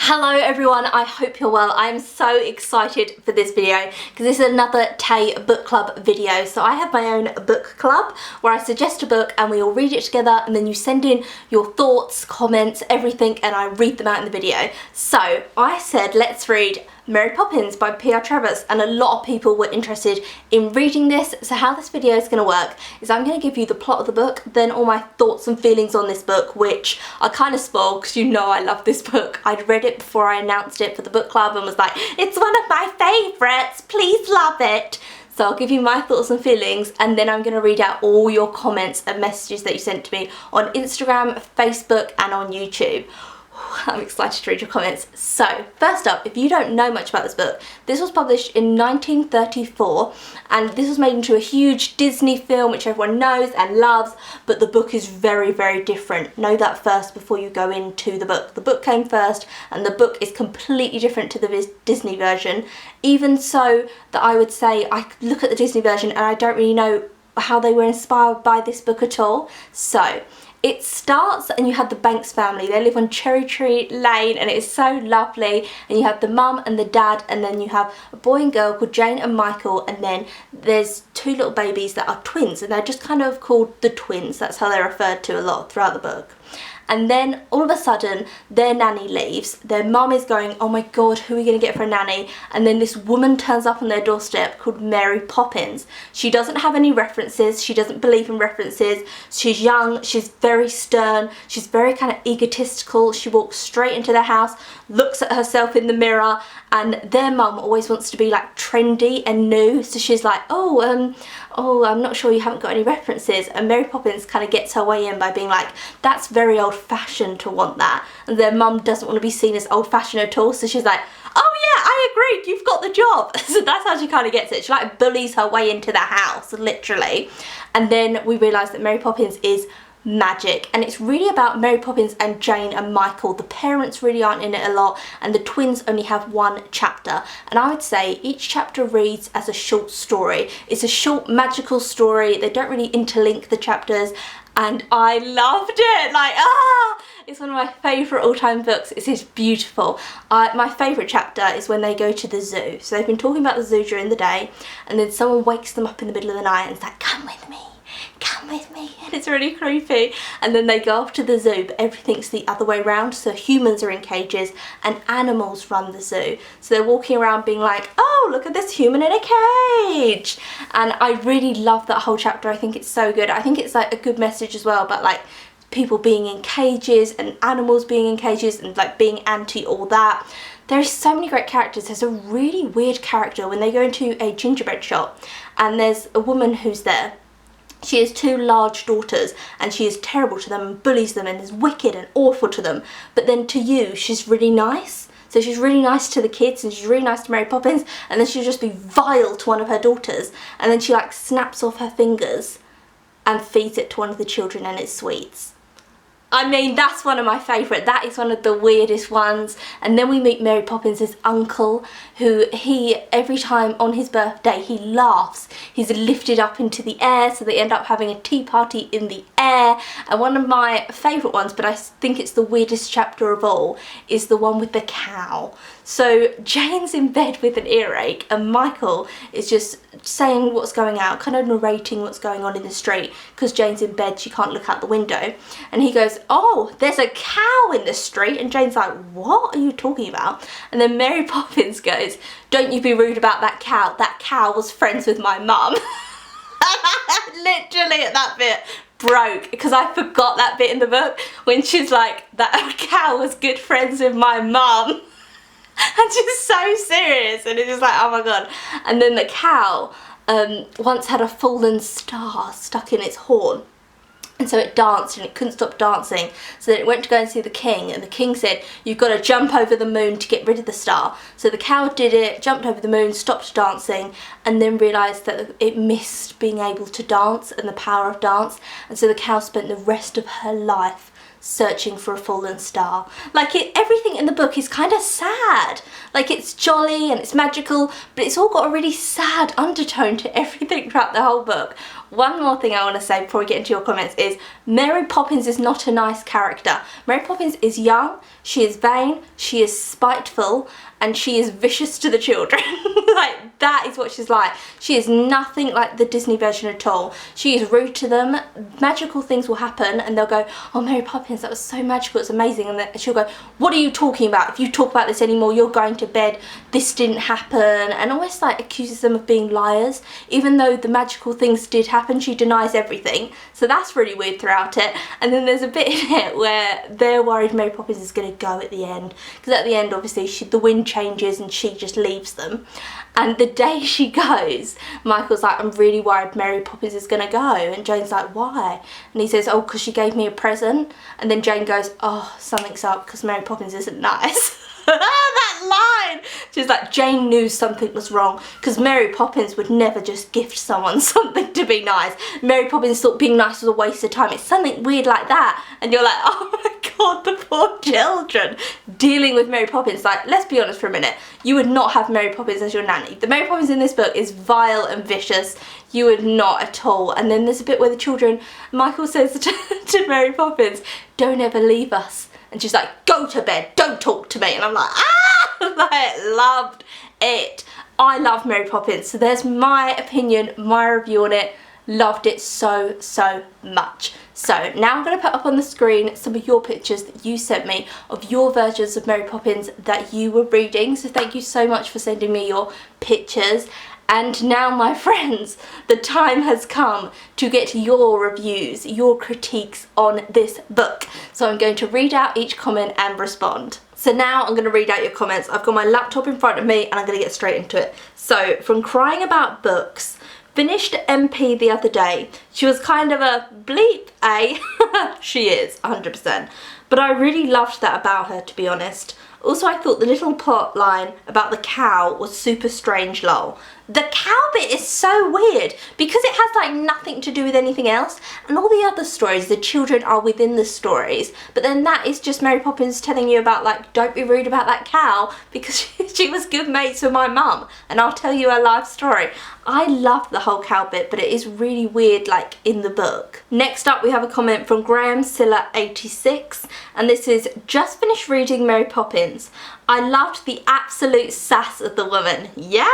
Hello everyone, I hope you're well. I am so excited for this video because this is another Tay book club video. So I have my own book club where I suggest a book and we all read it together, and then you send in your thoughts, comments, everything, and I read them out in the video. So I said let's read Mary Poppins by P.R. Travers, and a lot of people were interested in reading this. So how this video is going to work is I'm going to give you the plot of the book, then all my thoughts and feelings on this book, which I kind of spoiled because you know I love this book. I'd read it before I announced it for the book club and was like, it's one of my favourites, please love it. So I'll give you my thoughts and feelings, and then I'm going to read out all your comments and messages that you sent to me on Instagram, Facebook and on YouTube. I'm excited to read your comments. So first up, if you don't know much about this book, this was published in 1934 and this was made into a huge Disney film which everyone knows and loves, but the book is very, very different. Know that first before you go into the book. The book came first and the book is completely different to the Disney version, even so that I would say I look at the Disney version and I don't really know how they were inspired by this book at all. So it starts and you have the Banks family. They live on Cherry Tree Lane and it is so lovely, and you have the mum and the dad, and then you have a boy and girl called Jane and Michael, and then there's two little babies that are twins, and they're just kind of called the twins. That's how they're referred to a lot throughout the book. And then all of a sudden their nanny leaves. Their mum is going, oh my god, who are we going to get for a nanny? And then this woman turns up on their doorstep called Mary Poppins. She doesn't have any references. She doesn't believe in references. She's young. She's very stern. She's very kind of egotistical. She walks straight into their house, looks at herself in the mirror, and their mum always wants to be like trendy and new. So she's like, oh, I'm not sure you haven't got any references. And Mary Poppins kind of gets her way in by being like, that's very old-fashioned to want that. And their mum doesn't want to be seen as old-fashioned at all. So she's like, oh yeah, I agree, you've got the job. So that's how she kind of gets it. She like bullies her way into the house, literally. And then we realise that Mary Poppins is magic, and it's really about Mary Poppins and Jane and Michael. The parents really aren't in it a lot, and the twins only have one chapter, and I would say each chapter reads as a short story. It's a short magical story. They don't really interlink the chapters, and I loved it. Like, it's one of my favourite all-time books. It's just beautiful. My favourite chapter is when they go to the zoo. So they've been talking about the zoo during the day, and then someone wakes them up in the middle of the night and is like, come with me, and it's really creepy. And then they go off to the zoo, but everything's the other way around. So humans are in cages and animals run the zoo. So they're walking around being like, oh, look at this human in a cage. And I really love that whole chapter. I think it's so good. I think it's like a good message as well about like people being in cages and animals being in cages and like being anti all that. There's so many great characters. There's a really weird character when they go into a gingerbread shop, and there's a woman who's there. She has two large daughters and she is terrible to them and bullies them and is wicked and awful to them. But then to you, she's really nice. So she's really nice to the kids and she's really nice to Mary Poppins, and then she'll just be vile to one of her daughters, and then she like snaps off her fingers and feeds it to one of the children and it's sweets. I mean, that's one of my favourite. That is one of the weirdest ones. And then we meet Mary Poppins' uncle, who every time on his birthday, he laughs. He's lifted up into the air, so they end up having a tea party in the air. And one of my favourite ones, but I think it's the weirdest chapter of all, is the one with the cow. So Jane's in bed with an earache and Michael is just saying what's going on, kind of narrating what's going on in the street, because Jane's in bed, she can't look out the window. And he goes, oh, there's a cow in the street. And Jane's like, what are you talking about? And then Mary Poppins goes, don't you be rude about that cow. That cow was friends with my mum. Literally at that bit broke, because I forgot that bit in the book when she's like, that cow was good friends with my mum. And she's so serious, and it's just like, oh my god. And then the cow once had a fallen star stuck in its horn, and so it danced and it couldn't stop dancing. So then it went to go and see the king, and the king said, you've got to jump over the moon to get rid of the star. So the cow did it, jumped over the moon, stopped dancing, and then realised that it missed being able to dance and the power of dance. And so the cow spent the rest of her life searching for a fallen star. Like, everything in the book is kind of sad. Like, it's jolly and it's magical, but it's all got a really sad undertone to everything throughout the whole book. one more thing I want to say before we get into your comments is Mary Poppins is not a nice character. Mary Poppins is young, she is vain, she is spiteful, and she is vicious to the children. Like, that is what she's like. She is nothing like the Disney version at all. She is rude to them, magical things will happen, and they'll go, oh, Mary Poppins, that was so magical, it's amazing, and then she'll go, what are you talking about? If you talk about this anymore, you're going to bed, this didn't happen, and almost like accuses them of being liars. Even though the magical things did happen, she denies everything. So that's really weird throughout it. And then there's a bit in it where they're worried Mary Poppins is going to go at the end, because at the end, obviously, the wind changes and she just leaves them. And the day she goes, Michael's like, I'm really worried Mary Poppins is going to go. And Jane's like, why? And he says, oh, because she gave me a present. And then Jane goes, oh, something's up because Mary Poppins isn't nice. That line! She's like, Jane knew something was wrong because Mary Poppins would never just gift someone something to be nice. Mary Poppins thought being nice was a waste of time. It's something weird like that. And you're like, oh my god, the poor children dealing with Mary Poppins. Like, let's be honest for a minute. You would not have Mary Poppins as your nanny. The Mary Poppins in this book is vile and vicious. You would not at all. And then there's a bit where the children, Michael says to Mary Poppins, don't ever leave us. And she's like, go to bed, don't talk to me. And I'm like, I loved it. I love Mary Poppins. So there's my opinion, my review on it. Loved it so, so much. So now I'm going to put up on the screen some of your pictures that you sent me of your versions of Mary Poppins that you were reading. So thank you so much for sending me your pictures. And now, my friends, the time has come to get your reviews, your critiques on this book. So I'm going to read out each comment and respond. So now I'm going to read out your comments. I've got my laptop in front of me and I'm going to get straight into it. So, from Crying About Books, finished MP the other day. She was kind of a bleep, eh? She is, 100%. But I really loved that about her, to be honest. Also, I thought the little plot line about the cow was super strange, lol. The cow bit is so weird because it has like nothing to do with anything else, and all the other stories, the children are within the stories, but then that is just Mary Poppins telling you about, like, don't be rude about that cow because she was good mates with my mum and I'll tell you a life story. I love the whole cow bit, but it is really weird, like, in the book. Next up, we have a comment from Graham Silla 86, and this is, just finished reading Mary Poppins. I loved the absolute sass of the woman. Yes!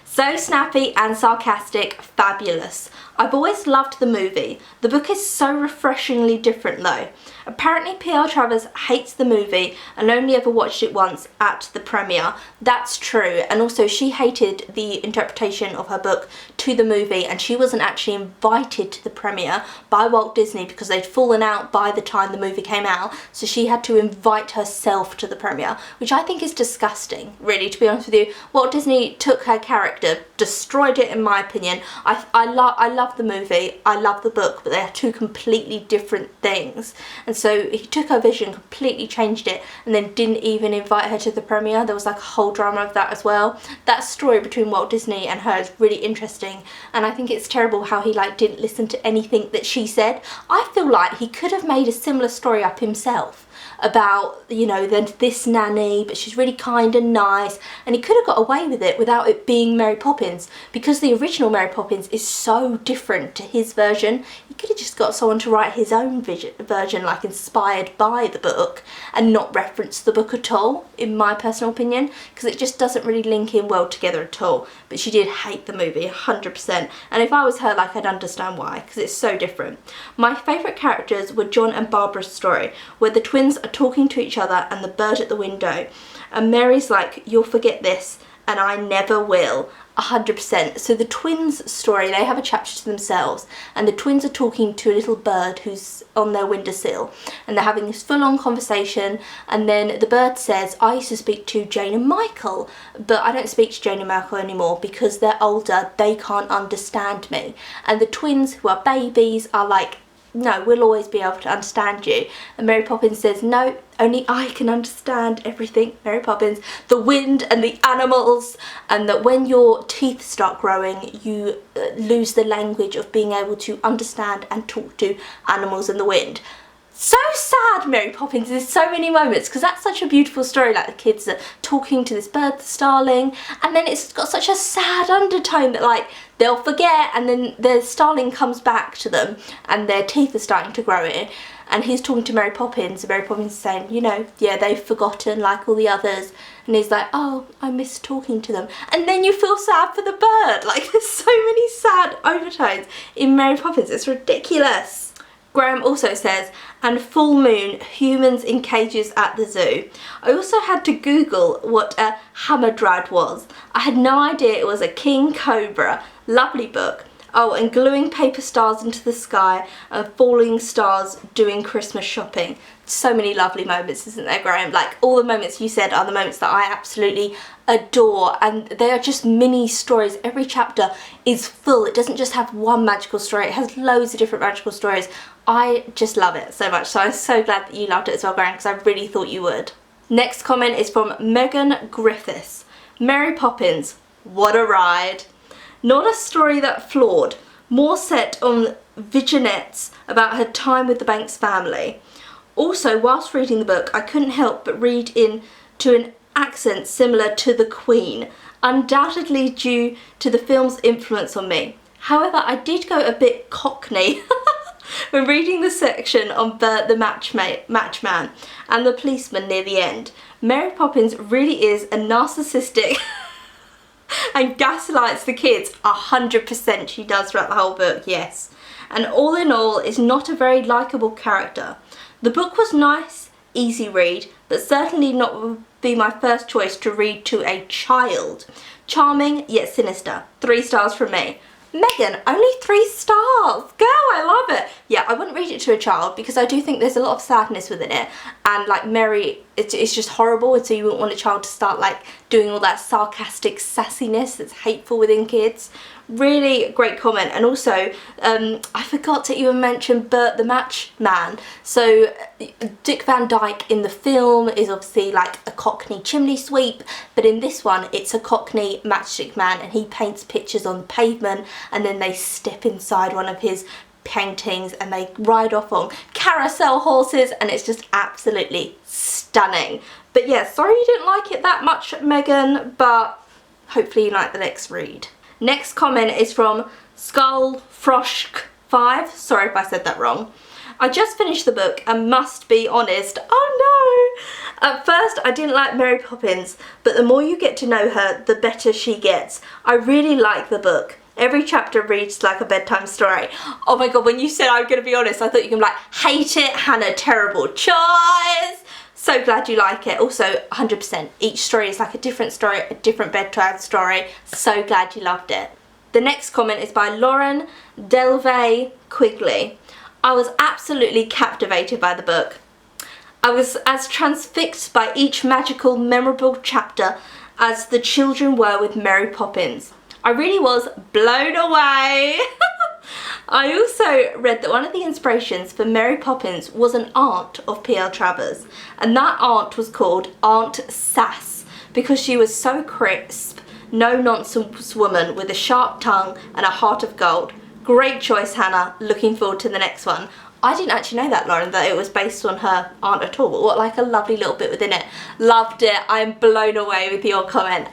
So snappy and sarcastic, fabulous. I've always loved the movie. The book is so refreshingly different though. Apparently P.L. Travers hates the movie and only ever watched it once at the premiere. That's true, and also she hated the interpretation of her book to the movie, and she wasn't actually invited to the premiere by Walt Disney because they'd fallen out by the time the movie came out, so she had to invite herself to the premiere, which I think is disgusting, really, to be honest with you. Walt Disney took her character, destroyed it in my opinion. I love the movie, I love the book, but they are two completely different things. And so he took her vision, completely changed it, and then didn't even invite her to the premiere. There was like a whole drama of that as well. That story between Walt Disney and her is really interesting, and I think it's terrible how he like didn't listen to anything that she said. I feel like he could have made a similar story up himself about, you know, this nanny, but she's really kind and nice, and he could have got away with it without it being Mary Poppins, because the original Mary Poppins is so different to his version. He could have just got someone to write his own version, like inspired by the book, and not reference the book at all, in my personal opinion, because it just doesn't really link in well together at all. But she did hate the movie, 100%, and if I was her, like, I'd understand why, because it's so different. My favourite characters were John and Barbara's story, where the twins are talking to each other and the bird at the window, and Mary's like, you'll forget this, and I never will. 100%. So the twins story, they have a chapter to themselves, and the twins are talking to a little bird who's on their windowsill, and they're having this full-on conversation, and then the bird says, I used to speak to Jane and Michael, but I don't speak to Jane and Michael anymore because they're older, they can't understand me. And the twins, who are babies, are like, no, we'll always be able to understand you. And Mary Poppins says, no, only I can understand everything, Mary Poppins, the wind and the animals, and that when your teeth start growing, you lose the language of being able to understand and talk to animals and the wind. So sad, Mary Poppins. There's so many moments because that's such a beautiful story. Like the kids are talking to this bird, the starling, and then it's got such a sad undertone that like they'll forget, and then the starling comes back to them and their teeth are starting to grow in, and he's talking to Mary Poppins, and Mary Poppins is saying, you know, yeah, they've forgotten like all the others, and he's like, oh, I miss talking to them, and then you feel sad for the bird. Like there's so many sad overtones in Mary Poppins, it's ridiculous. Graham also says, and full moon, humans in cages at the zoo. I also had to Google what a hamadryad was. I had no idea it was a king cobra. Lovely book. Oh, and gluing paper stars into the sky and falling stars doing Christmas shopping. So many lovely moments, isn't there, Graham? Like all the moments you said are the moments that I absolutely adore, and they are just mini stories. Every chapter is full. It doesn't just have one magical story, it has loads of different magical stories. I just love it so much, so I'm so glad that you loved it as well, Graham, because I really thought you would. Next comment is from Megan Griffiths. Mary Poppins, what a ride. Not a story that flawed, more set on vignettes about her time with the Banks family. Also, whilst reading the book, I couldn't help but read into an accent similar to the Queen, undoubtedly due to the film's influence on me. However, I did go a bit Cockney when reading the section on the matchman and the policeman near the end. Mary Poppins really is a narcissistic and gaslights the kids. 100% she does throughout the whole book, yes. And all in all is not a very likeable character. The book was nice, easy read, but certainly not would be my first choice to read to a child. Charming yet sinister. 3 stars from me. Megan, only 3 stars. Girl, I love it. Yeah, I wouldn't read it to a child because I do think there's a lot of sadness within it, and like Mary, it's just horrible, and so you wouldn't want a child to start like doing all that sarcastic sassiness that's hateful within kids. Really great comment. And also I forgot to even mention Bert the Matchman. So Dick Van Dyke in the film is obviously like a Cockney chimney sweep, but in this one it's a Cockney matchstick man, and he paints pictures on the pavement, and then they step inside one of his paintings and they ride off on carousel horses, and it's just absolutely stunning. But yeah, sorry you didn't like it that much, Megan, but hopefully you like the next read. Next comment is from Skullfrosk5. Sorry if I said that wrong. I just finished the book and must be honest. Oh no! At first I didn't like Mary Poppins, but the more you get to know her, the better she gets. I really like the book. Every chapter reads like a bedtime story. Oh my god, when you said I'm going to be honest, I thought you were going to be like, hate it, Hannah, terrible choice. So glad you like it. Also, 100%. Each story is like a different story, a different bedtime story. So glad you loved it. The next comment is by Lauren Delvey Quigley. I was absolutely captivated by the book. I was as transfixed by each magical, memorable chapter as the children were with Mary Poppins. I really was blown away. I also read that one of the inspirations for Mary Poppins was an aunt of P.L. Travers, and that aunt was called Aunt Sass because she was so crisp, no-nonsense woman with a sharp tongue and a heart of gold. Great choice, Hannah. Looking forward to the next one. I didn't actually know that, Lauren, that it was based on her aunt at all, but what like a lovely little bit within it. Loved it. I'm blown away with your comment.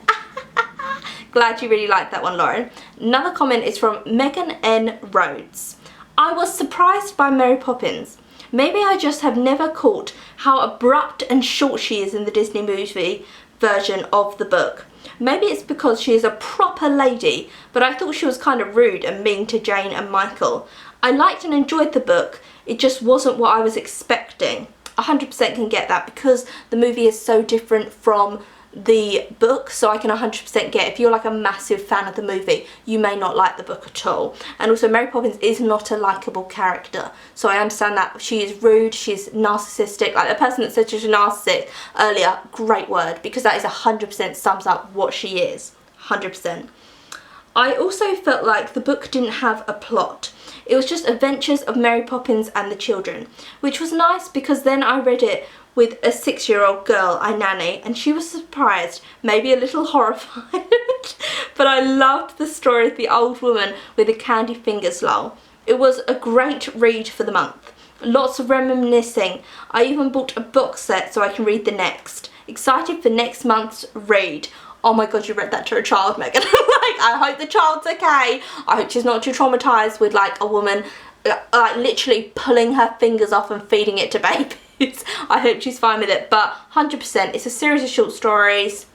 Glad you really liked that one, Lauren. Another comment is from Megan N. Rhodes. I was surprised by Mary Poppins. Maybe I just have never caught how abrupt and short she is in the Disney movie version of the book. Maybe it's because she is a proper lady, but I thought she was kind of rude and mean to Jane and Michael. I liked and enjoyed the book, it just wasn't what I was expecting. 100% can get that because the movie is so different from the book, so I can 100% get if you're like a massive fan of the movie, you may not like the book at all. And also Mary Poppins is not a likeable character, so I understand that she is rude, she's narcissistic. Like the person that said she's a narcissist earlier, great word, because that is 100% sums up what she is. 100%. I also felt like the book didn't have a plot. It was just adventures of Mary Poppins and the children, which was nice because then I read it with a 6-year-old girl I nanny, and she was surprised, maybe a little horrified, but I loved the story of the old woman with the candy fingers lol. It was a great read for the month. Lots of reminiscing. I even bought a box set so I can read the next. Excited for next month's read. Oh my god, you read that to a child, Megan. Like, I hope the child's okay. I hope she's not too traumatised with like a woman like literally pulling her fingers off and feeding it to babies. I hope she's fine with it, but 100% it's a series of short stories.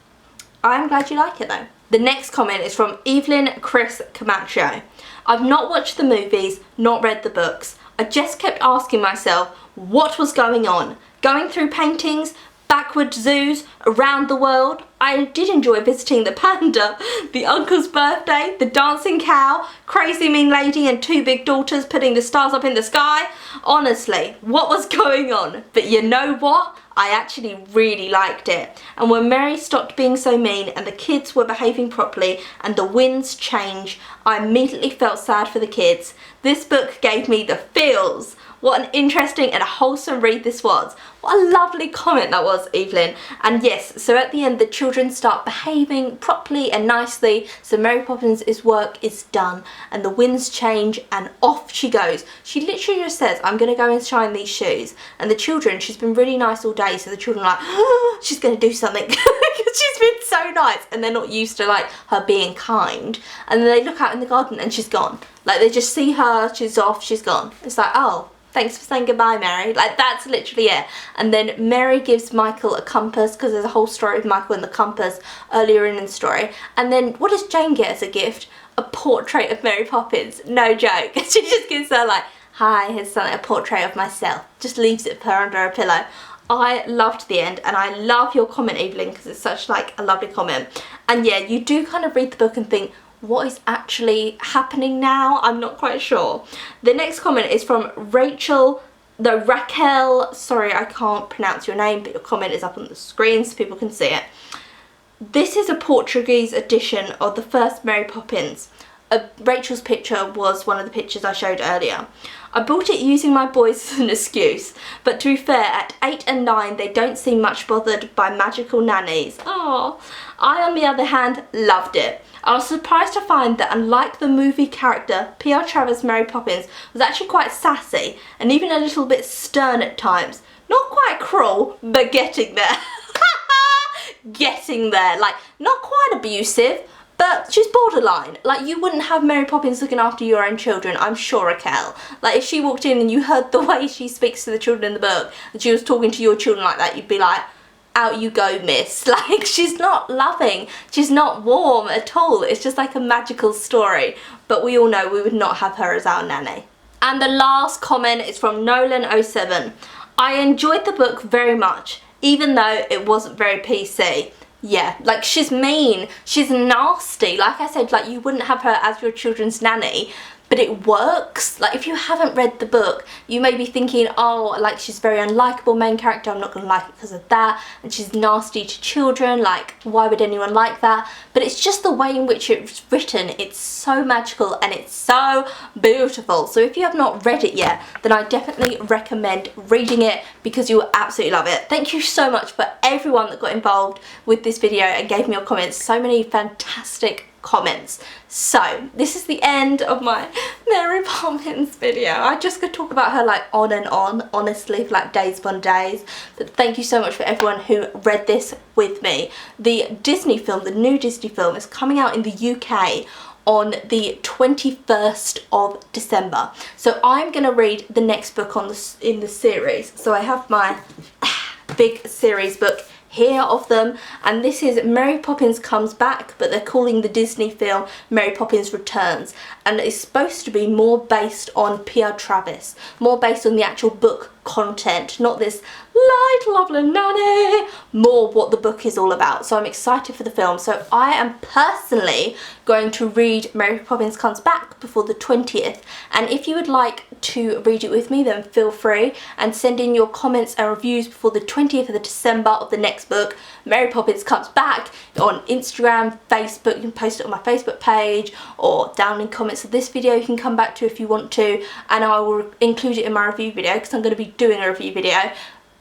I'm glad you like it though. The next comment is from Evelyn Chris Camacho. I've not watched the movies, not read the books. I just kept asking myself what was going on. Going through paintings, backward zoos, around the world. I did enjoy visiting the panda, the uncle's birthday, the dancing cow, crazy mean lady and two big daughters putting the stars up in the sky. Honestly, what was going on? But you know what? I actually really liked it. And when Mary stopped being so mean and the kids were behaving properly and the winds changed, I immediately felt sad for the kids. This book gave me the feels. What an interesting and wholesome read this was. What a lovely comment that was, Evelyn. And yes, so at the end the children start behaving properly and nicely, so Mary Poppins' work is done and the winds change and off she goes. She literally just says, I'm going to go and shine these shoes. And the children, she's been really nice all day, so the children are like, oh, she's going to do something. She's been so nice and they're not used to like her being kind. And then they look out in the garden and she's gone. Like they just see her, she's off, she's gone. It's like, oh, thanks for saying goodbye, Mary. Like, that's literally it. And then Mary gives Michael a compass, because there's a whole story of Michael and the compass earlier in the story. And then what does Jane get as a gift? A portrait of Mary Poppins. No joke. She just gives her like, hi, here's something, a portrait of myself. Just leaves it for her under her pillow. I loved the end, and I love your comment, Evelyn, because it's such like a lovely comment. And yeah, you do kind of read the book and think, what is actually happening now? I'm not quite sure. The next comment is from Raquel, sorry I can't pronounce your name, but your comment is up on the screen so people can see it. This is a Portuguese edition of the first Mary Poppins. Rachel's picture was one of the pictures I showed earlier. I bought it using my boys as an excuse, but to be fair, at 8 and 9 they don't seem much bothered by magical nannies. Oh, I on the other hand loved it. I was surprised to find that unlike the movie character, P.R. Travers' Mary Poppins was actually quite sassy and even a little bit stern at times. Not quite cruel, but getting there. Getting there. Like, not quite abusive, but she's borderline. Like, you wouldn't have Mary Poppins looking after your own children, I'm sure, Raquel. Like, if she walked in and you heard the way she speaks to the children in the book, and she was talking to your children like that, you'd be like, out you go, miss. Like, she's not loving, she's not warm at all. It's just like a magical story, but we all know we would not have her as our nanny. And the last comment is from Nolan07. I enjoyed the book very much, even though it wasn't very PC. Yeah, like, she's mean, she's nasty. Like I said, like, you wouldn't have her as your children's nanny, but it works. Like, if you haven't read the book, you may be thinking, oh, like, she's very unlikable main character, I'm not gonna like it because of that, and she's nasty to children, like, why would anyone like that? But it's just the way in which it's written. It's so magical and it's so beautiful. So if you have not read it yet, then I definitely recommend reading it because you will absolutely love it. Thank you so much for everyone that got involved with this video and gave me your comments. So many fantastic comments. So this is the end of my Mary Poppins video. I just could talk about her like on and on, honestly, for like days upon days. But thank you so much for everyone who read this with me. The Disney film, the new Disney film, is coming out in the UK on the 21st of December. So I'm gonna read the next book on in the series. So I have my big series book here of them, and this is Mary Poppins Comes Back, but they're calling the Disney film Mary Poppins Returns, and it's supposed to be more based on P.R. Travis, more based on the actual book content, not this light lovely nanny, more what the book is all about. So I'm excited for the film. So I am personally going to read Mary Poppins Comes Back before the 20th, and if you would like to read it with me, then feel free and send in your comments and reviews before the 20th of December of the next book, Mary Poppins Comes Back, on Instagram, Facebook. You can post it on my Facebook page, or down in comments of this video you can come back to if you want to, and I will include it in my review video because I'm going to be doing a review video.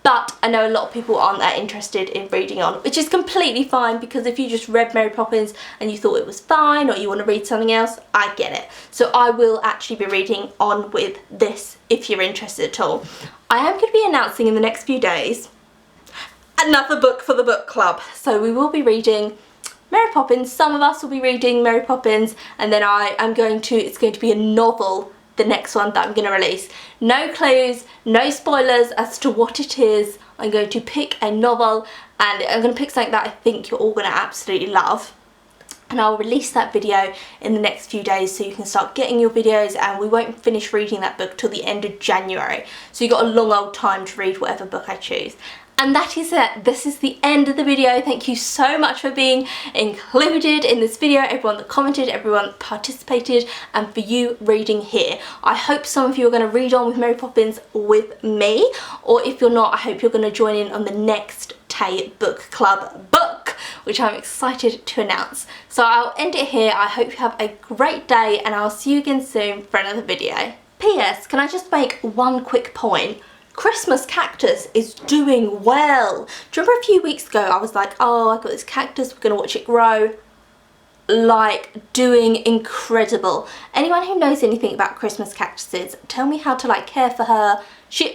but I know a lot of people aren't that interested in reading on, which is completely fine, because if you just read Mary Poppins and you thought it was fine, or you want to read something else, I get it. So I will actually be reading on with this if you're interested at all. I am going to be announcing in the next few days another book for the book club. So we will be reading Mary Poppins. Some of us will be reading Mary Poppins, and then it's going to be a novel, the next one that I'm going to release. No clues, no spoilers as to what it is. I'm going to pick a novel, and I'm going to pick something that I think you're all going to absolutely love. And I'll release that video in the next few days, so you can start getting your videos, and we won't finish reading that book till the end of January. So you've got a long old time to read whatever book I choose. And that is it. This is the end of the video. Thank you so much for being included in this video, everyone that commented, everyone that participated, and for you reading here. I hope some of you are going to read on with Mary Poppins with me, or if you're not, I hope you're going to join in on the next Tay Book Club book, which I'm excited to announce. So I'll end it here. I hope you have a great day, and I'll see you again soon for another video. P.S. Can I just make one quick point? Christmas cactus is doing well. Do you remember a few weeks ago I was like, oh, I got this cactus, we're gonna watch it grow? Like, doing incredible. Anyone who knows anything about Christmas cactuses, tell me how to like care for her.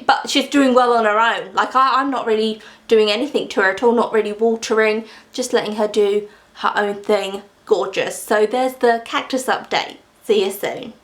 But she's doing well on her own. Like, I'm not really doing anything to her at all, not really watering, just letting her do her own thing. Gorgeous. So there's the cactus update. See you soon.